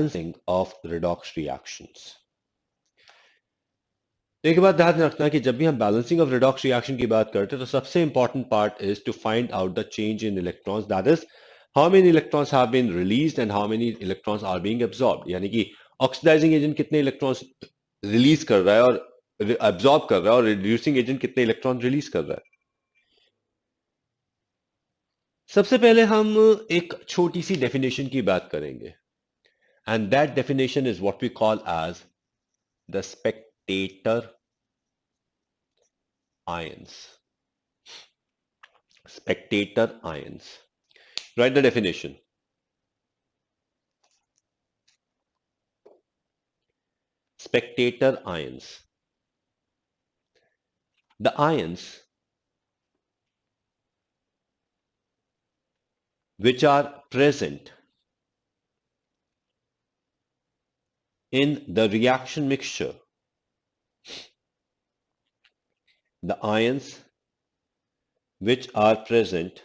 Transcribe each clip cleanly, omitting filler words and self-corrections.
Balancing of redox reactions. एक बात ध्यान रखना कि जब भी हम बैलेंसिंग ऑफ रिडॉक्स रिएक्शन की बात करते हैं तो सबसे important part is to find out the change in electrons, that is how many electrons have been released and how many electrons are being absorbed. यानी कि ऑक्सीडाइजिंग एजेंट कितने electrons release कर रहा है और एब्जॉर्ब कर रहा है, और रिड्यूसिंग एजेंट कितने इलेक्ट्रॉन रिलीज कर रहा है। सबसे पहले हम एक छोटी सी डेफिनेशन की बात करेंगे, and that definition is what we call as the spectator ions. Spectator ions. Write the definition. Spectator ions. The ions which are present in the reaction mixture, the ions which are present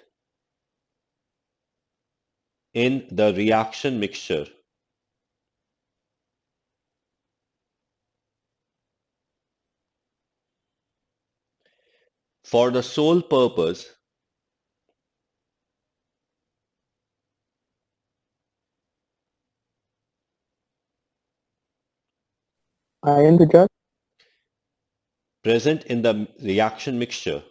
in the reaction mixture for the sole purpose ions which are present in the reaction mixture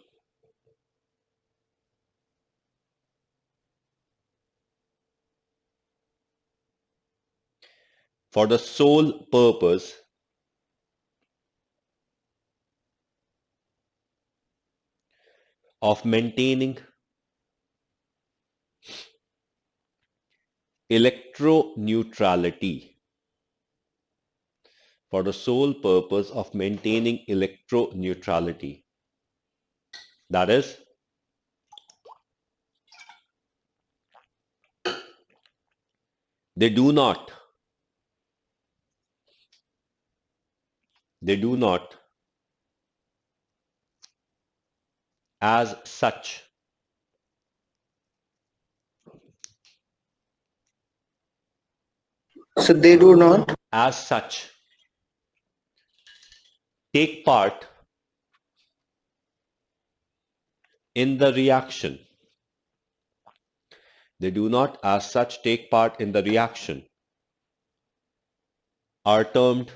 for the sole purpose of maintaining electroneutrality, for the sole purpose of maintaining electroneutrality. That is, they do not as such so they do not take part in the reaction. They do not as such take part in the reaction are termed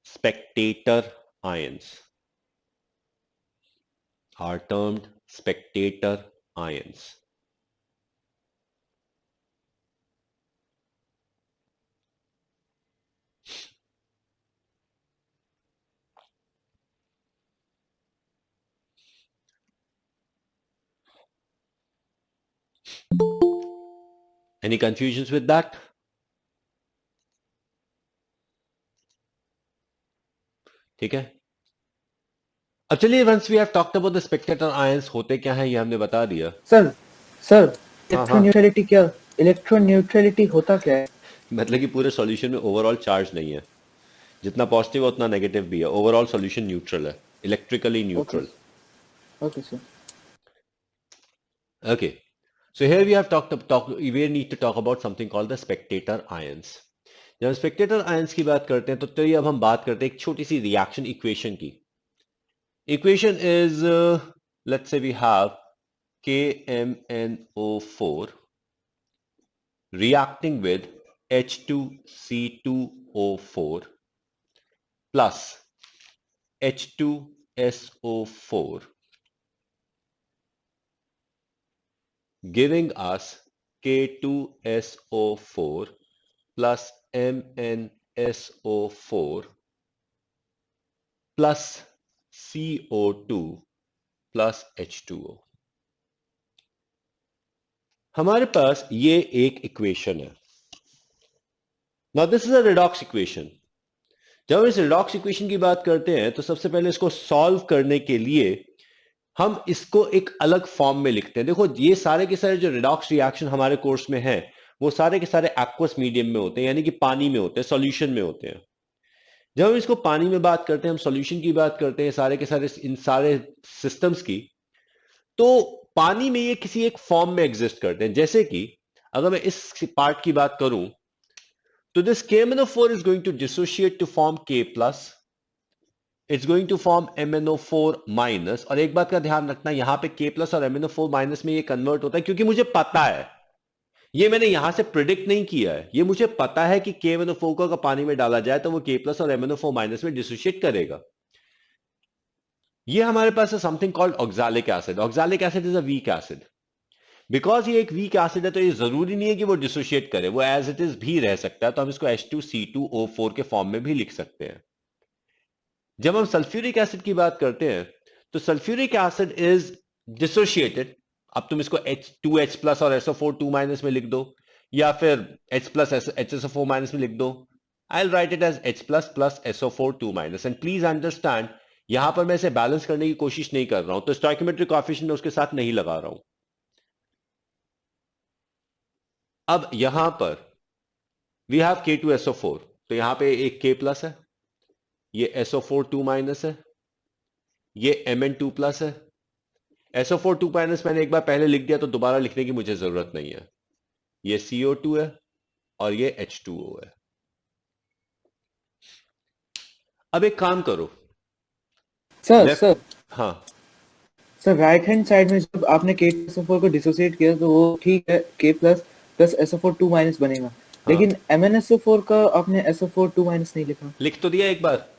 spectator ions. Are termed spectator ions. Any confusions with that? ठीक है, अब चलिए once we have talked about the spectator ions होते क्या है ये हमने बता दिया। सर हाँ, इलेक्ट्रोन्यूट्रलिटी क्या इलेक्ट्रोन्यूट्रलिटी होता क्या है? मतलब कि पूरे सॉल्यूशन में ओवरऑल चार्ज नहीं है, जितना पॉजिटिव उतना नेगेटिव भी है, ओवरऑल सॉल्यूशन न्यूट्रल है, electrically neutral. Okay sir. Okay, so here we have we need to talk about something called the spectator ions. जब हम spectator ions की बात करते हैं तो चलिए अब हम बात करते हैं एक छोटी सी रिएक्शन इक्वेशन की। Equation is let's say we have KMnO4 reacting with H2C2O4 plus H2SO4 giving us K2SO4 plus MnSO4 plus CO2 plus H2O। हमारे पास ये एक इक्वेशन है। Now this is a redox equation. जब हम इस रिडॉक्स इक्वेशन की बात करते हैं तो सबसे पहले इसको सॉल्व करने के लिए हम इसको एक अलग फॉर्म में लिखते हैं। देखो ये सारे के सारे जो रिडॉक्स रिएक्शन हमारे कोर्स में है वो सारे के सारे एक्वस मीडियम में होते हैं, यानी कि पानी में होते हैं, सॉल्यूशन में होते हैं। जब हम इसको पानी में बात करते हैं, हम सॉल्यूशन की बात करते हैं सारे के सारे इन सारे सिस्टम्स की, तो पानी में ये किसी एक फॉर्म में एग्जिस्ट करते हैं। जैसे कि अगर मैं इस पार्ट की बात करूं तो this KMnO4 is going to dissociate to form K plus, it's going to form MnO4 minus। और एक बात का ध्यान रखना, यहां पे K plus और MnO4 minus में ये कन्वर्ट होता है क्योंकि मुझे पता है, ये मैंने यहां से प्रिडिक्ट नहीं किया है, ये मुझे पता है कि KMnO4 को अगर पानी में डाला जाए तो वो K plus और MnO4 minus में डिसोशिएट करेगा। ये हमारे पास है something called oxalic acid. Oxalic acid is a weak acid. Because ये एक वीक एसिड है तो ये जरूरी नहीं है कि वो डिसोशिएट करे, वो एज इट इज भी रह सकता है। तो हम इसको H2C2O4 के फॉर्म में भी लिख सकते हैं। जब हम सल्फ्यूरिक एसिड की बात करते हैं तो सल्फ्यूरिक एसिड इज डिसोशिएटेड। अब तुम इसको H2H प्लस और SO4 2 माइनस में लिख दो, या फिर H प्लस HSO4 माइनस में लिख दो। I will write it as H plus plus SO4 2 minus. And please understand, यहां पर मैं इसे बैलेंस करने की कोशिश नहीं कर रहा हूं, तो स्टोइकियोमेट्रिक कोएफिशिएंट में उसके साथ नहीं लगा रहा हूं। अब यहां पर वी हैव K2SO4, तो यहां पे एक K प्लस है, ये SO4 2 माइनस है, ये Mn2 प्लस है। SO4 2 माइनस मैंने एक बार पहले लिख दिया तो दोबारा लिखने की मुझे जरूरत नहीं है। ये CO2 है और ये H2O है। अब एक काम करो, सर लेफ्ट, सर हाँ सर राइट हैंड साइड में जब आपने K2SO4 को डिसोसिएट किया तो वो ठीक है, K plus plus SO4 2 minus बनेगा, हाँ, लेकिन MnSO4 का आपने SO4 2 माइनस नहीं लिखा। लिख तो दिया एक बार।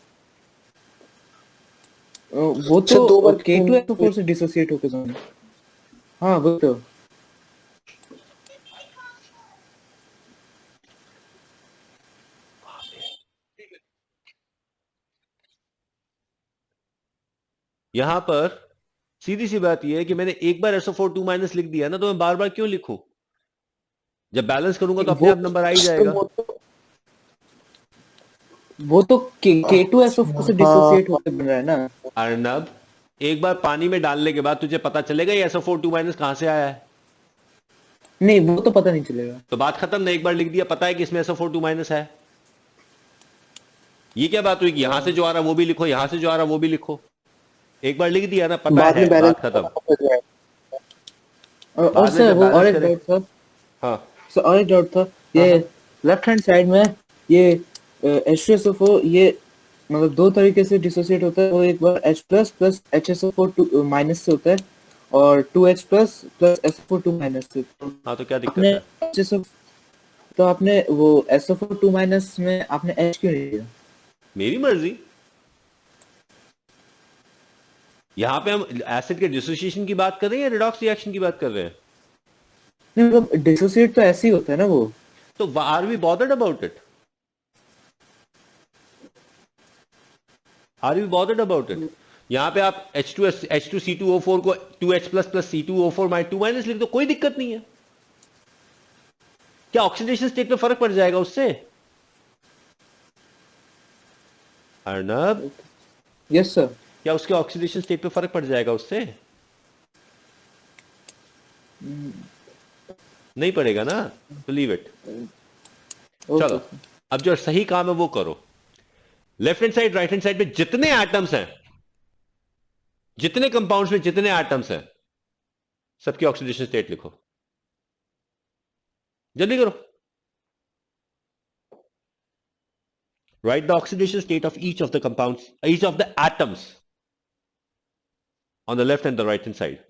वो सर तो 2 बार K2SO4 से डिसोसिएट होकर बना। हाँ वो तो यहां पर सीधी सी बात यह है कि मैंने एक बार SO4 2 माइनस लिख दिया ना, तो मैं बार बार क्यों लिखूं? जब बैलेंस करूंगा तो अपने वो आप नंबर आ ही जाएगा। वो तो K2SO4 से हाँ डिसोसिएट होकर बन रहा है ना। अर्नब, एक बार पानी में डालने के बाद तुझे पता चलेगा ये SO4 2 माइनस कहां से आया है। नहीं वो तो पता नहीं चलेगा। तो बात खत्म ना, एक बार लिख दिया, पता है कि इसमें SO4 2 माइनस है। ये क्या बात हुई कि यहां से जो आ रहा वो भी लिखो, यहां से जो आ रहा वो भी लिखो। एक बार लिख दिया ना, पता बाद है, में बैलेंस बात खत्म। और बाद में सर जब वो और बैलेंस एक करें, डाउट था। हाँ सर और एक डाउट था, हाँ ये हाँ, लेफ्ट हैंड साइड में ये H2SO4 ये मतलब दो तरीके से डिसोसिएट होता है। वो एक बार H plus plus HSO4 minus से होता है और 2H plus plus SO4 2 minus से। तो हाँ तो क्या दिक्कत आपने है? HSO तो आपने वो SO4 2 माइनस में आपने H क्यों नहीं लिया? मेरी मर्जी। यहां पे हम एसिड के डिसोसिएशन की बात कर रहे हैं या रिडॉक्स रिएक्शन की बात कर रहे हैं? नहीं मतलब डिसोसिएट तो ऐसे ही होता है ना वो। तो are we bothered about it? Are we bothered about it? यहां पे आप H2C2O4 को 2H plus plus C2O4 2 minus लिख दो, कोई दिक्कत नहीं है। क्या ऑक्सीडेशन स्टेट में फर्क पड़ जाएगा उससे? Arnab, yes sir. क्या उसके ऑक्सीडेशन स्टेट पे फर्क पड़ जाएगा उससे? नहीं पड़ेगा ना, तो लीव इट। ओके चलो, अब जो सही काम है वो करो। Left hand side right hand side पे जितने एटम्स हैं, जितने कंपाउंड्स में जितने एटम्स हैं, सबकी ऑक्सीडेशन स्टेट लिखो। जल्दी करो। Write the oxidation state of each of the compounds, each of the atoms on the left and the right hand side.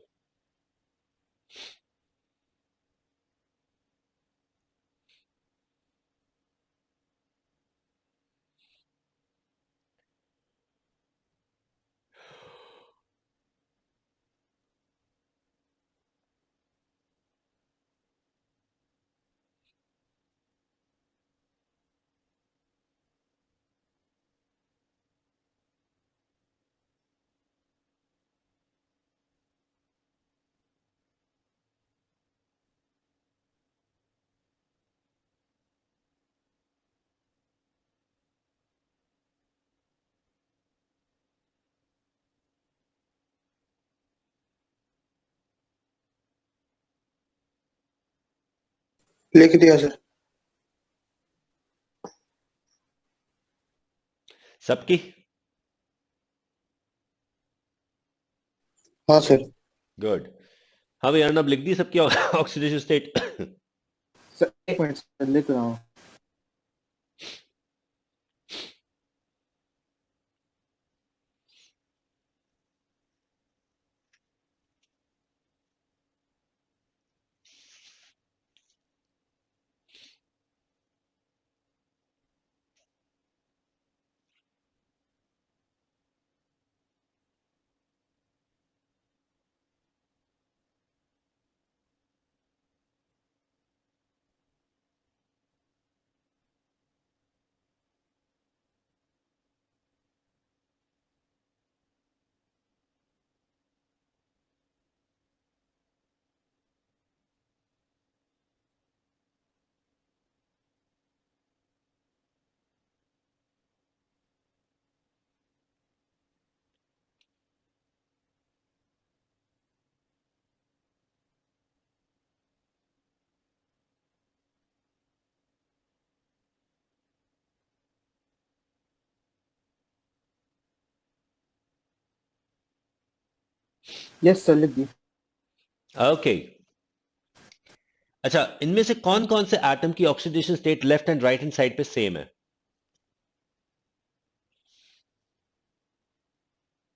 लिख दिया सर। सबकी? हाँ सर। गुड। हाँ भाई अर्नब लिख दी सबकी ऑक्सीडेशन स्टेट? सर एक मिनट सर, लिख रहा हूँ. यस सर, लिख दी. ओके. अच्छा, इनमें से कौन कौन से एटम की oxidation state left and right hand side पे सेम है?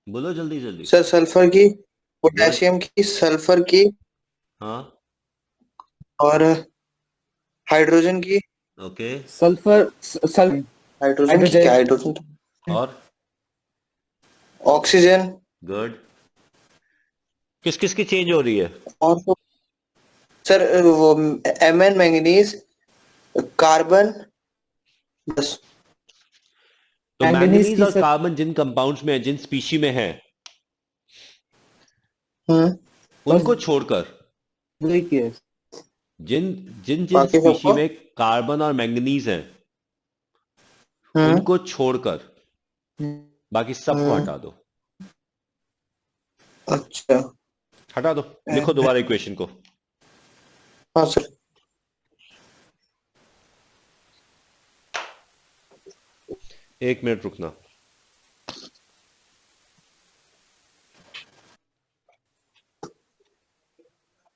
बोलो जल्दी जल्दी. सर सल्फर की, गुड. पोटेशियम की, सल्फर की, हाँ. और हाइड्रोजन की. ओके. सल्फर सल्फर हाइड्रोजन की क्या? हाइड्रोजन. हाइड्रोजन तो और ऑक्सीजन. गुड. किस किस की चेंज हो रही है? और तो सर वो Mn मैंगनीज, कार्बन, बस. तो मैंगनीज मैंगनीज की और सर. कार्बन जिन कंपाउंड्स में है, जिन स्पीशी में है, हम्म. बस उनको छोड़कर, वही की है. जिन जिन जिन बाकी स्पीशी सबको. में कार्बन और मैंगनीज हैं, हम्म. उनको छोड़कर हम्म. बाकी सबको हम्म. हटा दो. अच्छा. हटा दो. लिखो दोबारा इक्वेशन को. हाँ सर. 1 मिनट रुकना.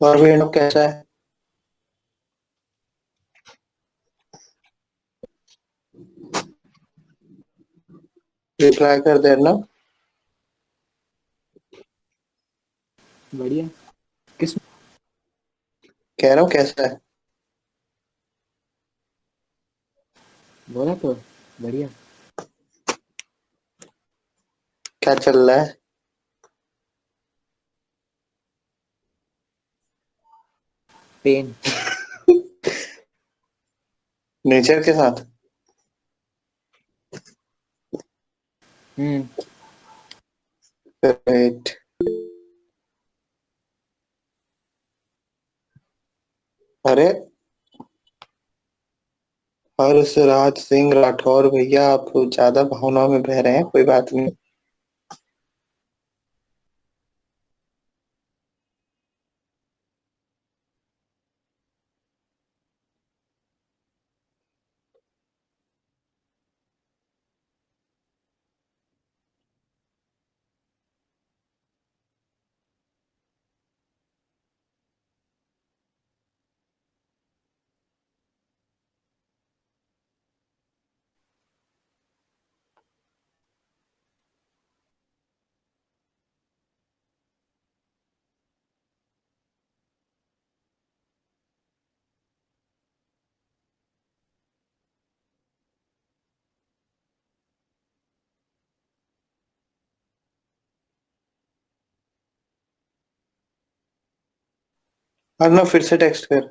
और भी लोग कैसा है? रिप्लाई कर देना. बढ़िया. किस कह रहा हूँ कैसा है. बोला तो बढ़िया. क्या चल रहा है? पेन. नेचर के साथ. हम्म. राइट. अरे हर्षराज सिंह राठौर भैया, आप ज्यादा भावनाओं में बह रहे हैं, कोई बात नहीं. अर्नब फिर से टेक्स्ट कर.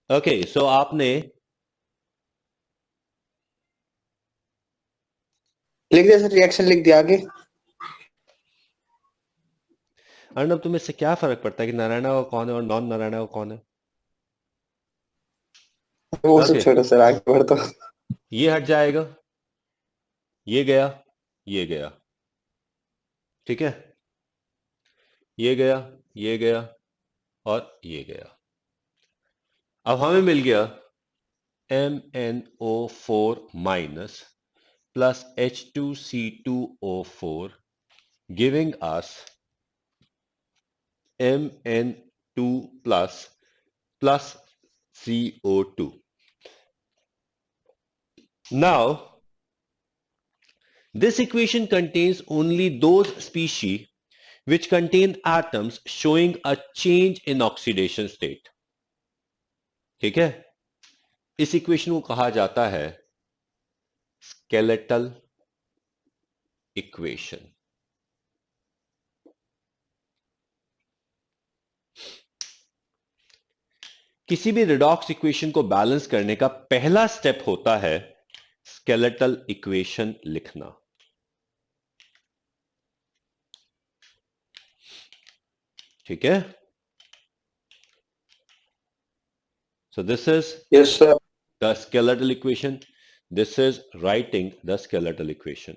ओके सो आपने लिख दिया सर, रिएक्शन लिख दिया, आगे। अर्णव तुम्हें इससे क्या फर्क पड़ता है कि नारायणा का कौन है और नॉन नारायणा का कौन है? वो सब ओके छोड़ो सर, आगे बढ़ दो। ये हट जाएगा, ये गया, ये गया, ठीक है, ये गया, ये गया और ये गया। अब हमें मिल गया MnO4 minus plus H2C2O4 giving us Mn2 plus plus CO2. Now, this equation contains only those species which contain atoms showing a change in oxidation state. ठीक है, इस इक्वेशन को कहा जाता है स्केलेटल इक्वेशन। किसी भी रिडॉक्स इक्वेशन को बैलेंस करने का पहला स्टेप होता है स्केलेटल इक्वेशन लिखना। ठीक है, so this is yes sir. the skeletal equation, this is writing the skeletal equation.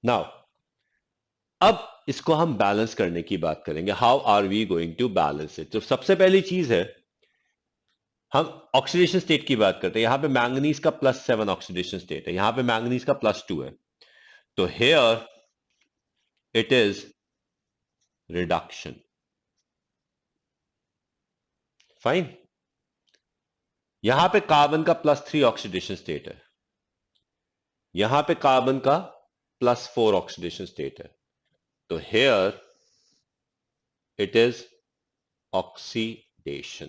Now अब इसको हम बैलेंस करने की बात करेंगे। How are we going to balance it? तो सबसे पहली चीज है हम ऑक्सीडेशन स्टेट की बात करते हैं। यहां पे मैंगनीज का +7 ऑक्सीडेशन स्टेट है, यहां पे मैंगनीज का +2 है, तो here it is reduction. Fine. यहां पे कार्बन का +3 ऑक्सीडेशन स्टेट है, यहां पे कार्बन का +4 ऑक्सीडेशन स्टेट है, तो हेयर इट इज ऑक्सीडेशन।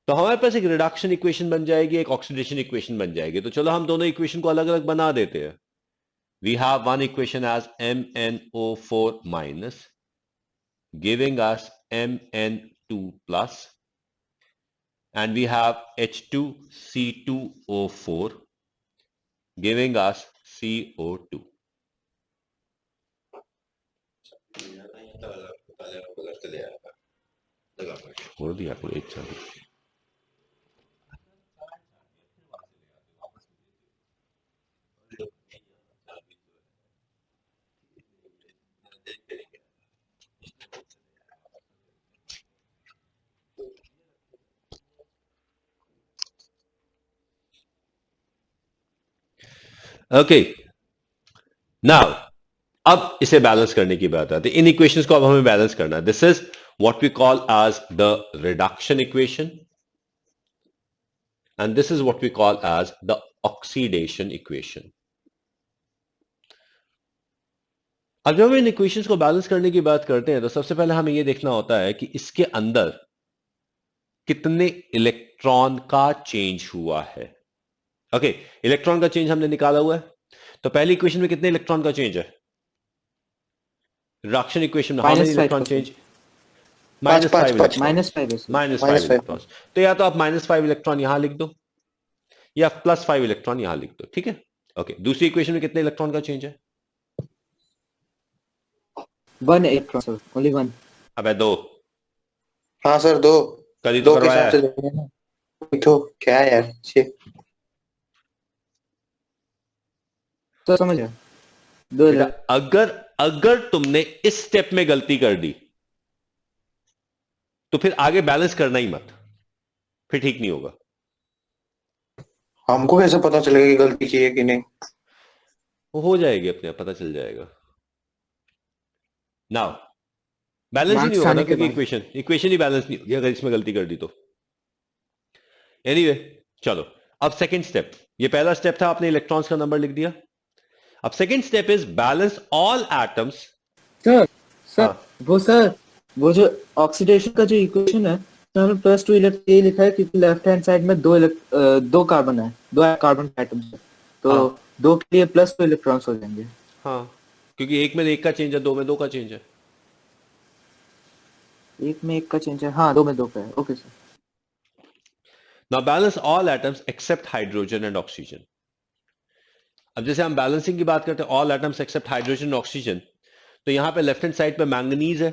तो हमारे पास एक रिडक्शन इक्वेशन बन जाएगी, एक ऑक्सीडेशन इक्वेशन बन जाएगी। तो चलो हम दोनों इक्वेशन को अलग अलग बना देते हैं। We have one equation as MnO4 minus giving us Mn2 plus and we have H2C2O4 giving us CO2। छोड़ दिया कोई इच्छा नहीं। ओके नाउ अब इसे बैलेंस करने की बात आती है। इन इक्वेशंस को अब हमें बैलेंस करना है। This is what we call as the reduction equation and this is what we call as the oxidation equation. अब जब हम इन इक्वेशंस को बैलेंस करने की बात करते हैं तो सबसे पहले हमें यह देखना होता है कि इसके अंदर कितने इलेक्ट्रॉन का चेंज हुआ है। ओके, इलेक्ट्रॉन का चेंज हमने निकाला हुआ है, तो पहली इक्वेशन में कितने इलेक्ट्रॉन का चेंज है? रिडक्शन इक्वेशन में how many electron change? -5 electron. तो या तो आप -5 इलेक्ट्रॉन यहां लिख दो या +5 इलेक्ट्रॉन यहां लिख दो। ठीक है, ओके। दूसरी इक्वेशन में कितने इलेक्ट्रॉन का चेंज है? 1 इलेक्ट्रॉन सर, ओनली 1। अबे 2। हाँ सर, 2। कल ही तो 2 के करवाया हिसाब से है। तो क्या है यार, तो समझ गया। 2 बेटा अगर तुमने इस स्टेप में गलती कर दी तो फिर आगे बैलेंस करना ही मत, फिर ठीक नहीं होगा। हमको कैसे पता चलेगा कि गलती की है कि नहीं? वो हो जाएगी, अपने आप पता चल जाएगा। नाउ बैलेंस ही नहीं होगा ना, क्योंकि इक्वेशन ही बैलेंस नहीं होगी अगर इसमें गलती कर दी तो। एनीवे चलो अब सेकंड स्टेप। ये पहला स्टेप था, आपने इलेक्ट्रॉन्स का नंबर लिख दिया। अब second step is balance all atoms. Sir वो जो ऑक्सीडेशन का जो इक्वेशन है, तो हमने +2 इलेक्ट्रॉन ये लिखा है क्योंकि लेफ्ट हैंड साइड में 2 कार्बन है, 2 कार्बन एटम्स है, तो 2 के लिए +2 इलेक्ट्रॉन्स हो जाएंगे। हाँ, क्योंकि एक में 1 का चेंज है, 2 में 2 का चेंज है। एक में एक का चेंज है, हाँ 2 में 2 का है। Okay sir. Now balance all atoms except hydrogen and oxygen. अब जैसे हम बैलेंसिंग की बात करते हैं all atoms except hydrogen and oxygen, तो यहां पे लेफ्ट हैंड साइड पे मैंगनीज है,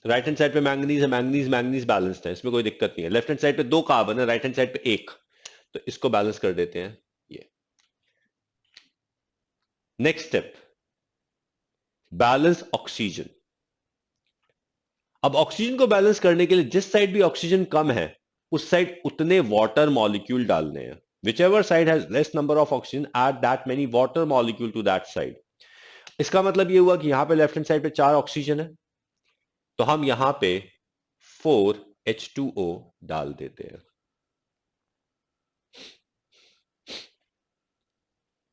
राइट हैंड साइड पे मैंगनीज है, मैंगनीज मैंगनीज बैलेंस्ड है, इसमें कोई दिक्कत नहीं है। लेफ्ट हैंड साइड पे 2 कार्बन है, राइट हैंड साइड पे 1, तो इसको बैलेंस कर देते हैं ये। Next step, balance oxygen. अब ऑक्सीजन को बैलेंस करने के लिए जिस साइड भी ऑक्सीजन कम है उस साइड उतने वाटर मॉलिक्यूल डालने हैं। whichever side has less number of oxygen, add that many water molecule to that side. इसका मतलब ये हुआ कि यहां पे लेफ्ट हैंड साइड पे 4 ऑक्सीजन है, तो हम यहां पे 4H2O डाल देते हैं।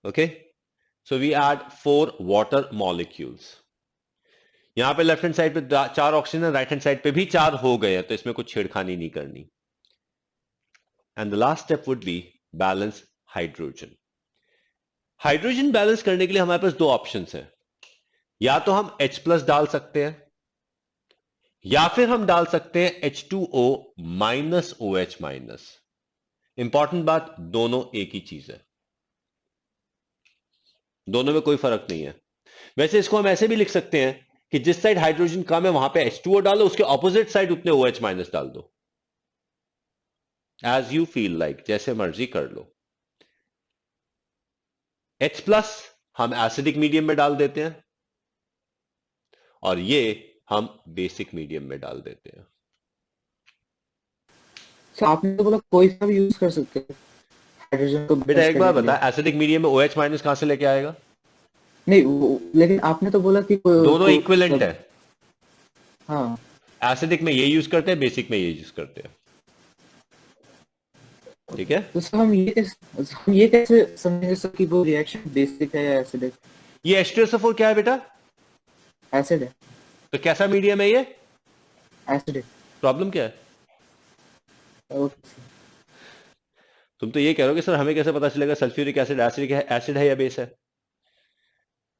Okay, so we add 4 water molecules. यहां पे लेफ्ट हैंड साइड पे 4 ऑक्सीजन, राइट हैंड साइड पे भी 4 हो गए हैं, तो इसमें कुछ छेड़खानी नहीं करनी। And the last step would be balance hydrogen. Hydrogen balance करने के लिए हमारे पास 2 ऑप्शंस हैं, या तो हम H+ डाल सकते हैं या फिर हम डाल सकते हैं H2O minus OH minus. Important बात, दोनों एक ही चीज है, दोनों में कोई फर्क नहीं है। वैसे इसको हम ऐसे भी लिख सकते हैं कि जिस साइड हाइड्रोजन कम है वहां पे H2O डालो, उसके ऑपोजिट साइड उतने OH माइनस डाल दो, एज यू फील लाइक, जैसे मर्जी कर लो। H+ हम एसिडिक मीडियम में डाल देते हैं और ये हम बेसिक मीडियम में डाल देते हैं। सर आपने तो बोला कोई सा भी यूज कर सकते हैं हाइड्रोजन को बेटा बैलेंस एक करने बार के लिए। बता, एसिडिक मीडियम में OH माइनस कहां से लेके आएगा? नहीं लेकिन आपने तो बोला कि दोनों इक्विवेलेंट है। हाँ एसिडिक में ये यूज करते हैं, बेसिक में ये यूज करते हैं। ठीक है, तो सर हम ये कैसे समझेंगे सर कि वो रिएक्शन बेसिक है या एसिडिक? ये H2SO4 क्या है बेटा? एसिड है। तो कैसा मीडियम है ये? एसिडिक। प्रॉब्लम क्या है? ओके। तुम तो ये कह रहे हो कि सर हमें कैसे पता चलेगा सल्फ्यूरिक एसिड एसिड है या बेस है?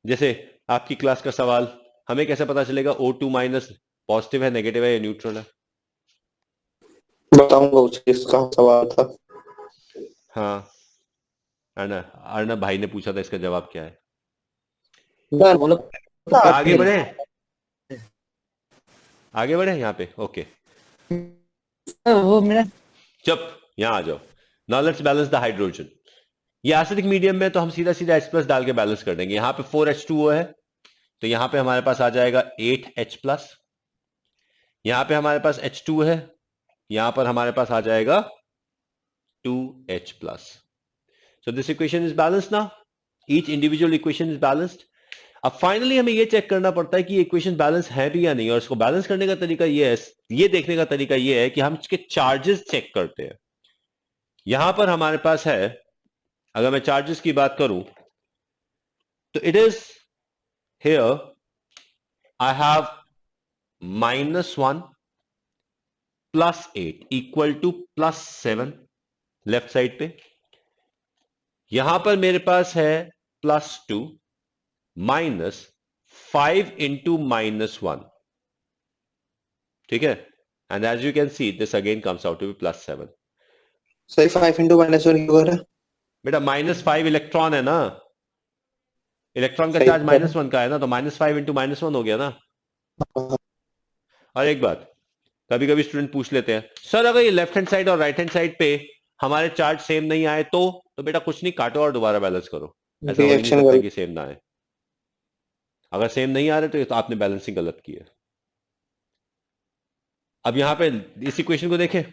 जैसे आपकी क्लास का सवाल, हमें कैसे पता चलेगा O2 माइनस पॉजिटिव है, नेगेटिव है या न्यूट्रल है? बताऊंगा उसे, इसका सवाल था। हाँ, अर्णब भाई ने पूछा था, इसका जवाब क्या है? सर बोलो आगे बढ़े, आगे बढ़े यहाँ पे। ओके, वो मेरा चुप, यहां आ जाओ। Now let's balance the hydrogen. ये एसिडिक मीडियम में तो हम सीधा सीधा H+ डाल के बैलेंस कर देंगे। यहां पे 4H2O है, तो यहां पे हमारे पास आ जाएगा 8H+। यहां पे हमारे पास H2 है, यहां पर हमारे पास आ जाएगा 2H+। So this equation is balanced now. Each individual equation is balanced. अब फाइनली हमें यह चेक करना पड़ता है कि ये इक्वेशन बैलेंस है भी या नहीं, और इसको बैलेंस करने का तरीका ये है, ये देखने का तरीका ये है कि हम इसके चार्जेस चेक करते हैं। यहां पर हमारे पास है, अगर मैं चार्जेस की बात करूं तो it is here I have -1 +8 equal to +7 left side पे। यहां पर मेरे पास है +2 -5 इंटू -1, ठीक है, and as you can see this again comes out to be +7। सही 5 इंटू -1 क्यों हो रहा है? बेटा -5 इलेक्ट्रॉन है ना, इलेक्ट्रॉन का सही चार्ज -1 का है ना, तो -5 इंटू -1 हो गया ना। और एक बात, कभी कभी स्टूडेंट पूछ लेते हैं सर अगर ये लेफ्ट हैंड साइड और राइट हैंड साइड पे हमारे चार्ज सेम नहीं आए तो बेटा कुछ नहीं, काटो और दोबारा बैलेंस करो। ऐसा हो ही नहीं रिएक्शन सकता कि सेम ना आए। अगर सेम नहीं आ रहे तो ये तो आपने बैलेंसिंग गलत की है। अब यहां पे इस इक्वेशन को देखें,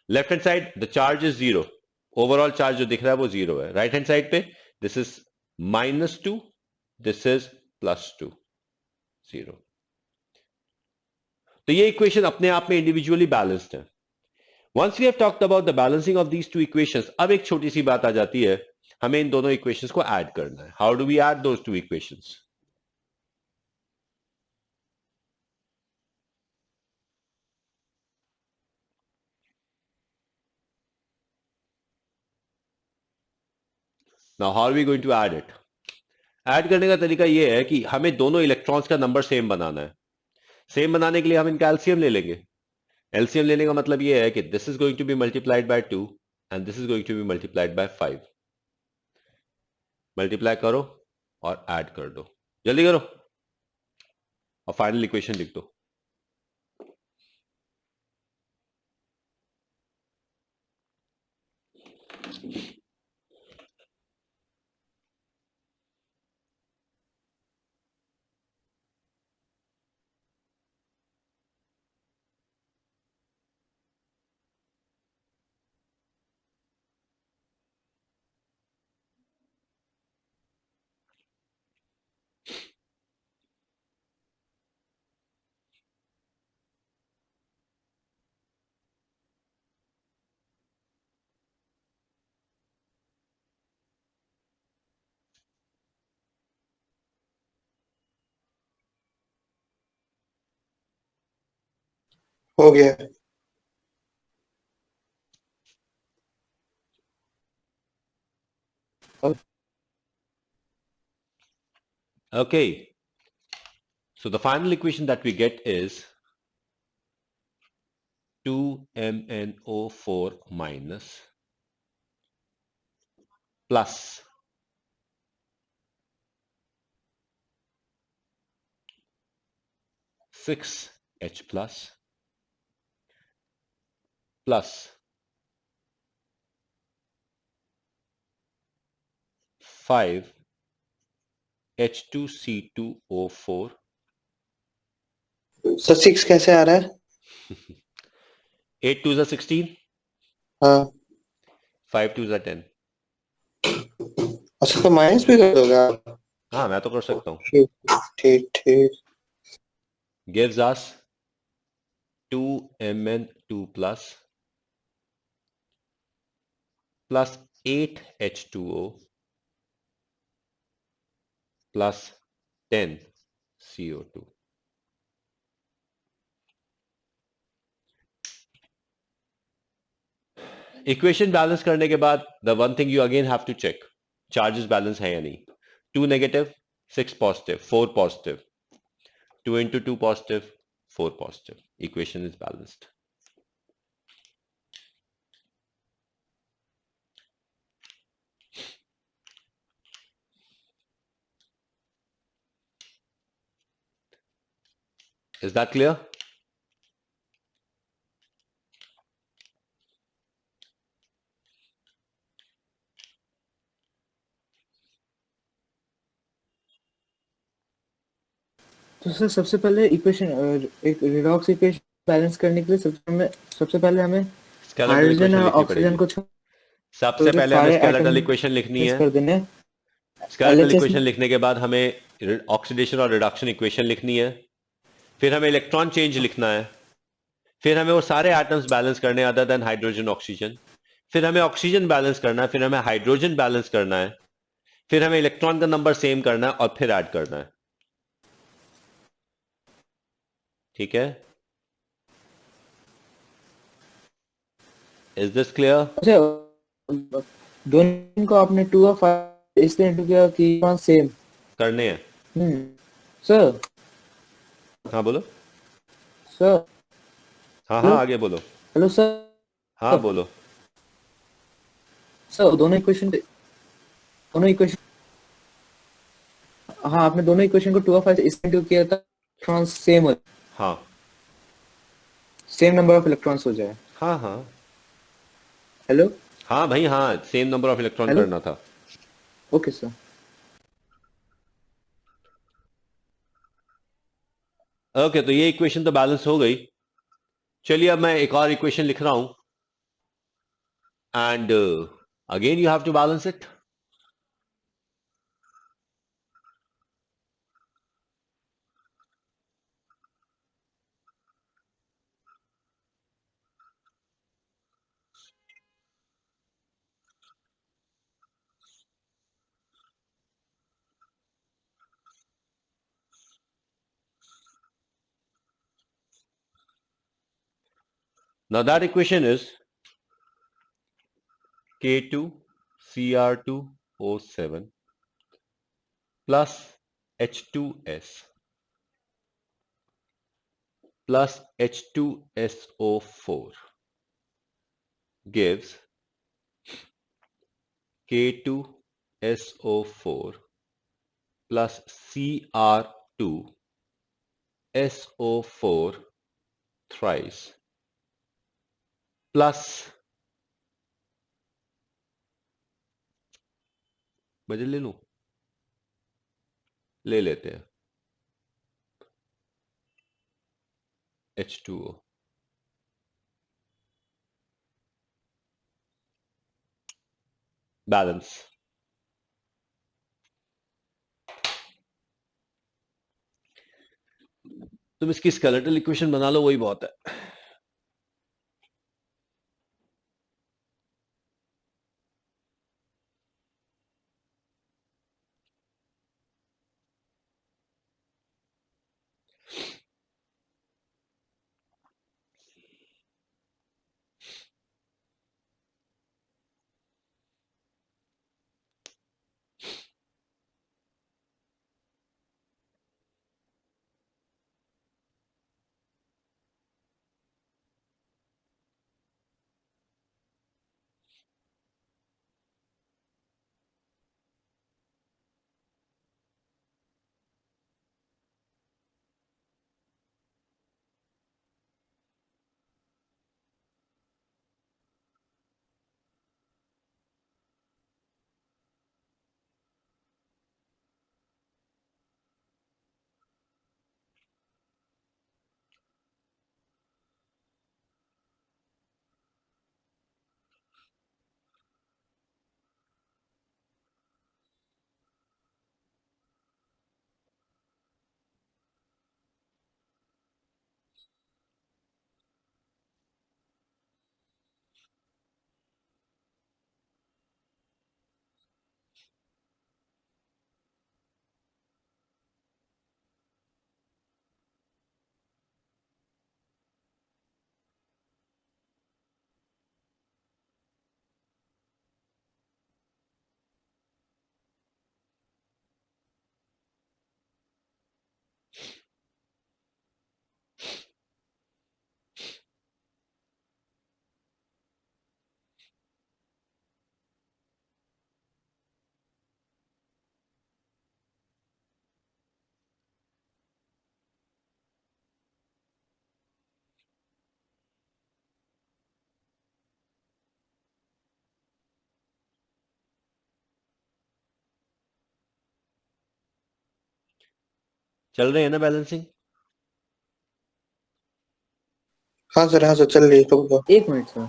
left hand side the charge is 0, overall charge जो दिख रहा है वो 0 है। राइट हैंड साइड पे दिस इज -2, दिस इज +2, 0। तो ये इक्वेशन अपने आप में इंडिविजुअली बैलेंस्ड है। Once we have talked about the balancing of these two equations, अब एक छोटी सी बात आ जाती है, हमें इन दोनों इक्वेशंस को ऐड करना है। How do we add those two equations? Now how are we going to add it? Add करने का तरीका यह है कि हमें दोनों इलेक्ट्रॉन्स का नंबर सेम बनाना है। सेम बनाने के लिए हम इनका एलसीएम ले लेंगे। एलसीएम लेने का मतलब ये है कि this is going to be multiplied by 2 and this is going to be multiplied by 5। Multiply करो और ऐड कर दो, जल्दी करो और फाइनल इक्वेशन लिख दो। हो गया। Okay, so the final equation that we get is 2MnO4 minus plus 6H plus 5H2C2O4। Sir 6 कैसे आ रहा है? 8 2 16, हाँ 5 2 10। अच्छा, तो माइनस भी कर दोगे आप? हाँ मैं तो कर सकता हूँ। ठीक ठीक ठीक। Gives us 2Mn2 plus 8H2O plus 10 CO2। Equation balance करने के बाद the one thing you again have to check, charges balance है या नहीं। 2 negative 6 positive 4 positive, 2 into 2 positive 4 positive, equation is balanced। Is that clear? तो sir सबसे पहले equation एक रिडॉक्स इक्वेशन बैलेंस करने के लिए सबसे पहले हमें स्केलेटल हाइड्रोजन इक्वेशन और लिखनी ऑक्सीजन पड़ेगी। को सबसे छोटे पहले हमें सारे स्केलेटल एटम इक्वेशन लिखनी है। कर देने। स्केलेटल LHS इक्वेशन लिखने के बाद हमें ऑक्सीडेशन और रिडक्शन इक्वेशन लिखनी है। फिर हमें इलेक्ट्रॉन चेंज लिखना है। फिर हमें वो सारे एटम्स बैलेंस करने अदर देन हाइड्रोजन ऑक्सीजन। फिर हमें ऑक्सीजन बैलेंस करना है। फिर हमें हाइड्रोजन बैलेंस करना है। फिर हमें इलेक्ट्रॉन का नंबर सेम करना है और फिर ऐड करना है। ठीक है, इज दिस क्लियर? अच्छा, दोनों को आपने 2 और 5 इसलिए इंटू किया कि सेम करने हैं। सर। हाँ बोलो। सर हाँ हाँ हेलो आगे बोलो। Hello sir. हाँ बोलो। सर दोनों इक्वेशन हाँ आपने दोनों इक्वेशन को 2 और 5 इसलिए इंटू किया था इलेक्ट्रॉन हाँ सेम नंबर ऑफ इलेक्ट्रॉन्स हो जाए। हाँ हाँ हेलो हाँ भाई, हाँ same number of electron hello करना था। Okay sir. ओके, तो ये इक्वेशन तो बैलेंस हो गई। चलिए अब मैं एक और इक्वेशन लिख रहा हूं and again you have to balance it. Now that equation is K2Cr2O7 plus H2S plus H2SO4 gives K2SO4 plus Cr2SO4 thrice plus बदल ले लूं, ले लेते हैं H2O बैलेंस। तुम इसकी स्केलेटल इक्वेशन बना लो, वही बहुत है। चल रहे हैं ना बैलेंसिंग? हाँ सर चल रही है, रुक जाओ। एक मिनट सर।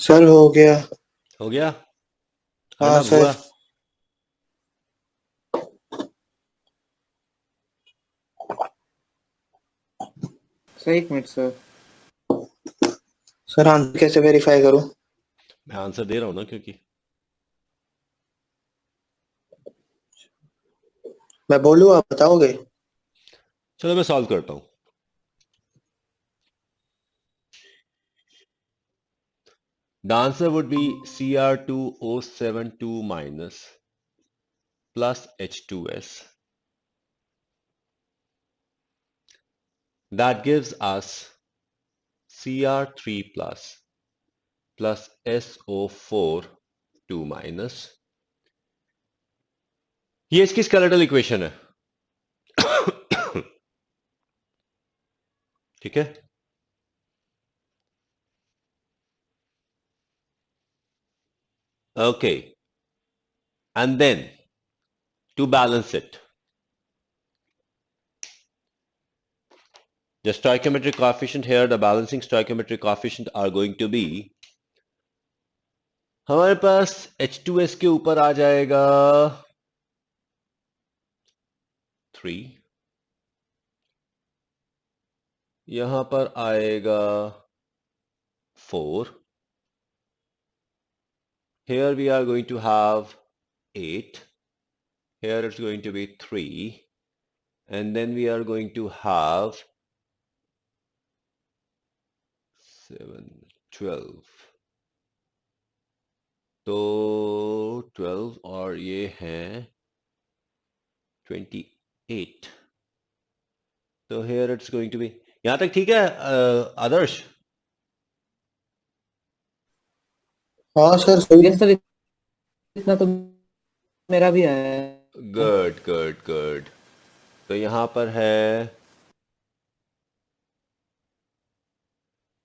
सर हो गया। हो गया? हाँ अर्नब सर। हुआ? सर एक मिनट सर। सर आंसर कैसे वेरीफाई करूं? मैं आंसर दे रहा हूं ना, क्योंकि मैं बोलूं आप बताओगे? चलो मैं सॉल्व करता हूं। The answer would be Cr2O72 minus plus H2S. That gives us Cr3 plus SO4 2 minus. ये इसकी स्केलेटल इक्वेशन है। ठीक है? Okay. And then to balance it, the stoichiometric coefficient here, the balancing stoichiometric coefficient are going to be, हमारे पास H2S के ऊपर आ जाएगा 3, यहां पर आएगा 4, here we are going to have 8, here it's going to be 3, and then we are going to have 7, 12. तो 12 और ये हैं 28. तो here it's going to be, यहां तक ठीक है आदर्श? हाँ सर सही। यस सर, इतना तो मेरा भी है। Good good good. तो यहां पर है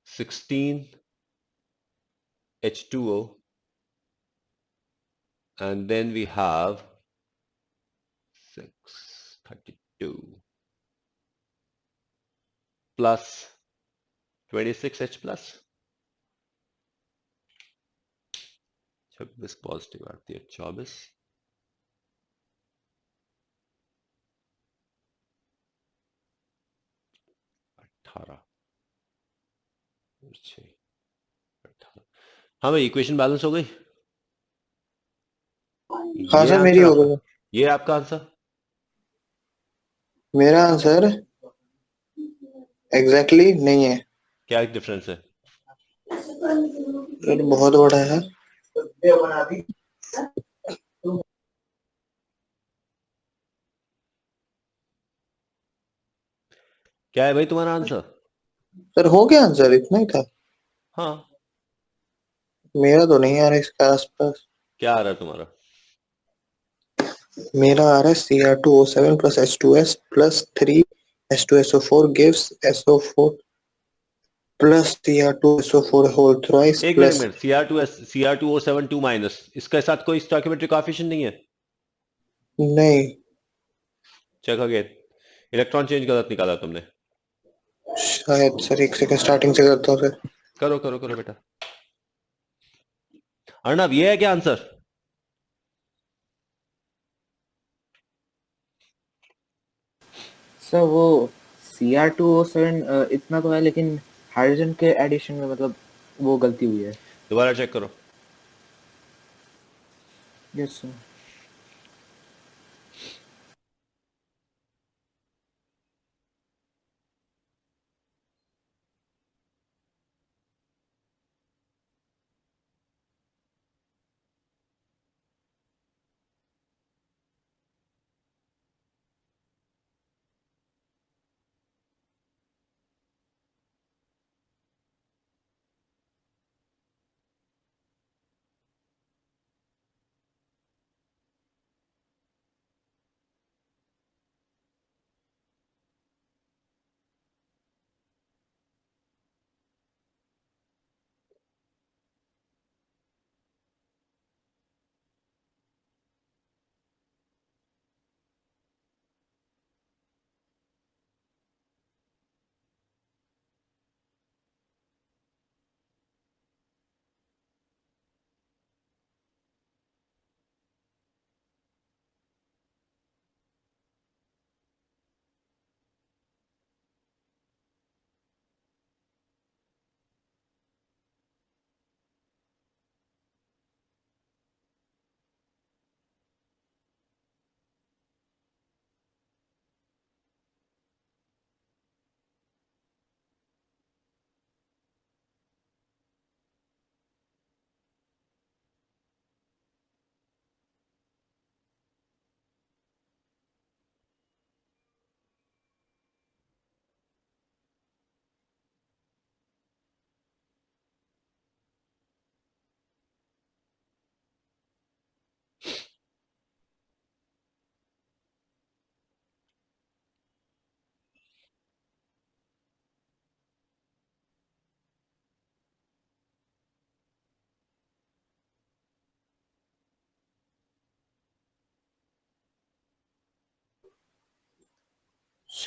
16 H2O, and then we have 632 plus 26H plus 26 positive आती है, 24 18 6 18। हाँ भाई, इक्वेशन बैलेंस हो गई। हाँ ये सर मेरी आंसर हो आपका, गई। ये आपका आंसर। मेरा आंसर एग्जैक्टली नहीं है। क्या डिफरेंस है? सर बहुत बड़ा है। क्या है भाई तुम्हारा आंसर? सर हो गया आंसर, इतना ही था। हाँ। मेरा तो नहीं आ रहा इसके आसपास। क्या आ रहा है तुम्हारा? मेरा आ रहा है Cr2O7 plus H2S plus 3 H2SO4 gives SO4 plus Cr2SO4 whole thrice एक plus मिनट, Cr2O72 माइनस, इसके साथ कोई स्टोइकियोमेट्रिक कोएफिशिएंट नहीं है? नहीं। Check again. इलेक्ट्रॉन चेंज गलत निकाला तुमने। शायद सर एक सेकंड स्टार्टिंग से करता हूँ सर। करो करो करो बेटा। अर्णव, ये है क्या आंसर? सर वो Cr2O7 इतना तो है, लेकिन हाइड्रोजन के एडिशन में मतलब वो गलती हुई है। दोबारा चेक करो। Yes sir.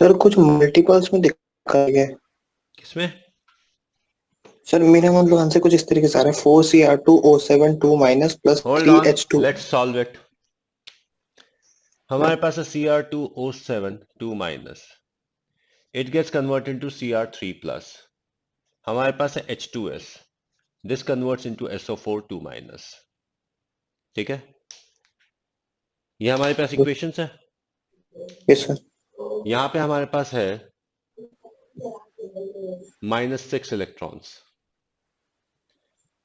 सर कुछ मल्टीपल्स में दिखा गया है। किसमें? सर मेरे मतलब आंसर कुछ इस तरीके से आ रहा है 4Cr2O7 2 minus plus hold on, 3H2। Let's solve it. हमारे पास है Cr2O7 2 minus, it gets converted to Cr3 plus. हमारे पास है H2S, this converts into SO4 2 minus. ठीक है, ये हमारे पास इक्वेशंस है। Yes sir. यहां पे हमारे पास है -6 इलेक्ट्रॉन्स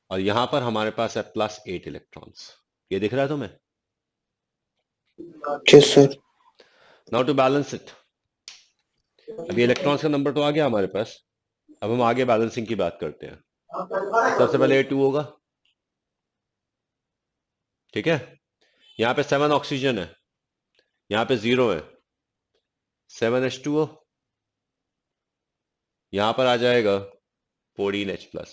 और यहां पर हमारे पास है +8 इलेक्ट्रॉन्स। ये दिख रहा है तुम्हें? Yes sir. Now to balance it, अभी इलेक्ट्रॉन्स का नंबर तो आ गया हमारे पास, अब हम आगे बैलेंसिंग की बात करते हैं। सबसे पहले A2 होगा, ठीक है। यहां पे 7 ऑक्सीजन है, यहां पे 0 है, 7H2O, यहां पर आ जाएगा 14H+।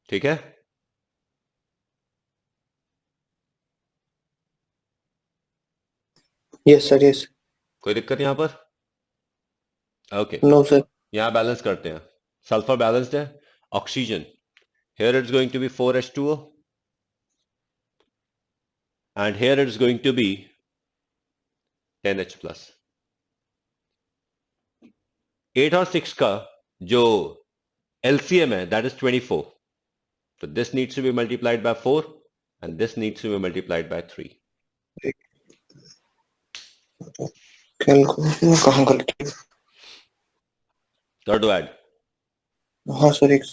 ठीक है, यस सर। यस। कोई दिक्कत यहां पर? Okay, no sir. यहां बैलेंस करते हैं। सल्फर बैलेंस्ड है, oxygen here it's going to be 4H2O and here it's going to be 10H+। 8 और 6 का जो LCM है that is 24, so this needs to be multiplied by 4 and this needs to be multiplied by 3। Calculation में कहाँ गलती है? Got to add, हाँ sir एक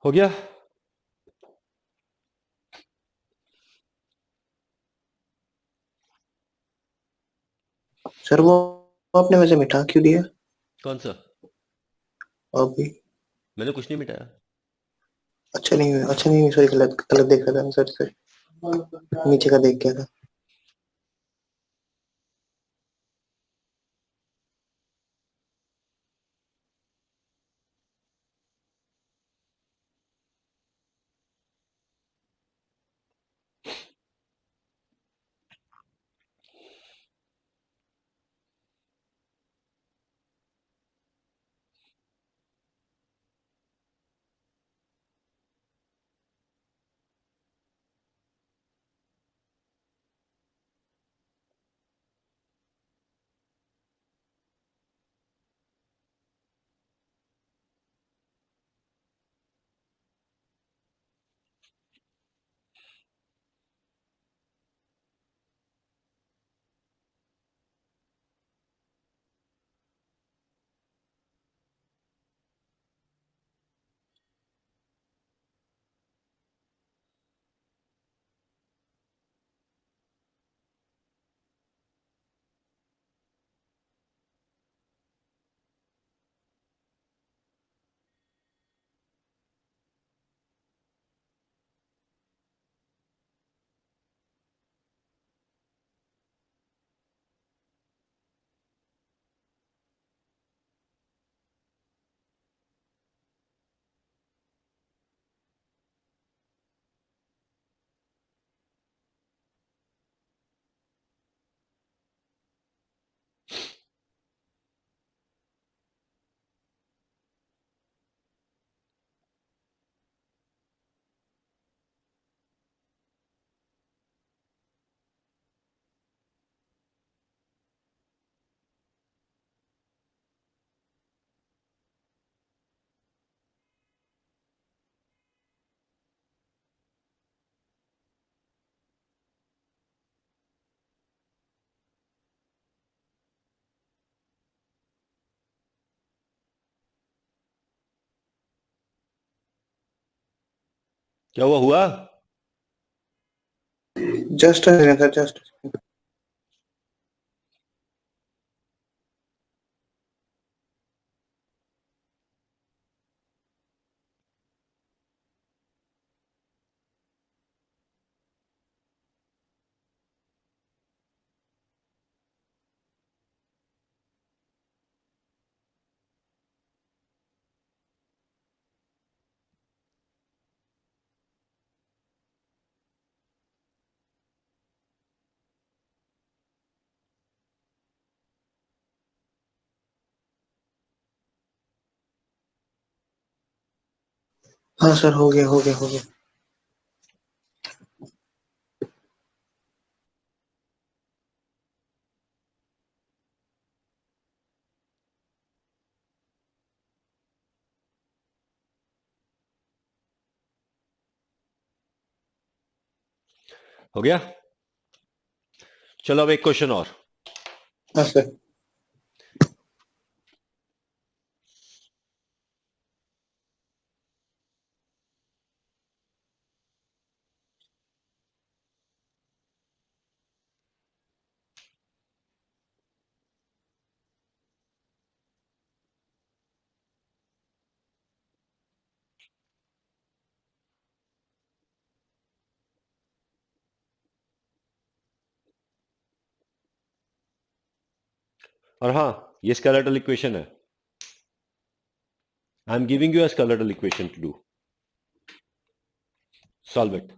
हो गया। सर वो आपने वैसे मिटा क्यों दिया कौन सा? अभी? मैंने कुछ नहीं मिटाया। अच्छा नहीं सॉरी गलत गलत देखा था सर सर नीचे का देख गया था। क्या हुआ? जस्ट सर जस्ट हाँ सर, हो गया हो गया हो गया। हो गया? चलो अब एक क्वेश्चन और। हाँ सर। और हाँ, ये स्केलेटल इक्वेशन है। I am giving you a skeletal equation two do, solve it.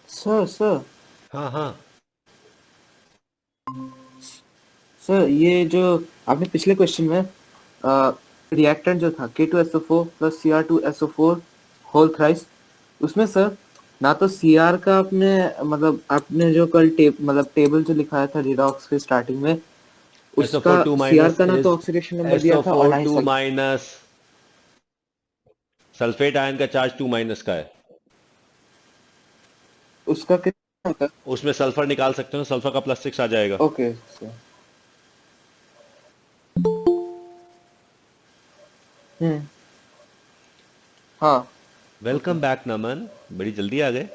Sir sir हाँ हाँ। सर, ये जो आपने पिछले क्वेश्चन में रिएक्टेंट जो था K2SO4 plus Cr2SO4 whole thrice, उसमें सर ना तो Cr का आपने मतलब आपने जो कल मतलब टेबल जो लिखाया था रिडॉक्स के स्टार्टिंग में, उसका SO4 2 Cr माइनस का ना इज तो ऑक्सीडेशन नंबर दिया था और ना SO4 ही 2 माइनस, सल्फेट आयन का चार्ज 2 माइनस का है। उसका कितना होता है? उसमें सल्फर निकाल सकते हो, सल्फर का +6 आ जाएगा। Okay sir. हम्म। हाँ। ओके। वेलकम बैक नमन, बड़ी जल्दी आ गए।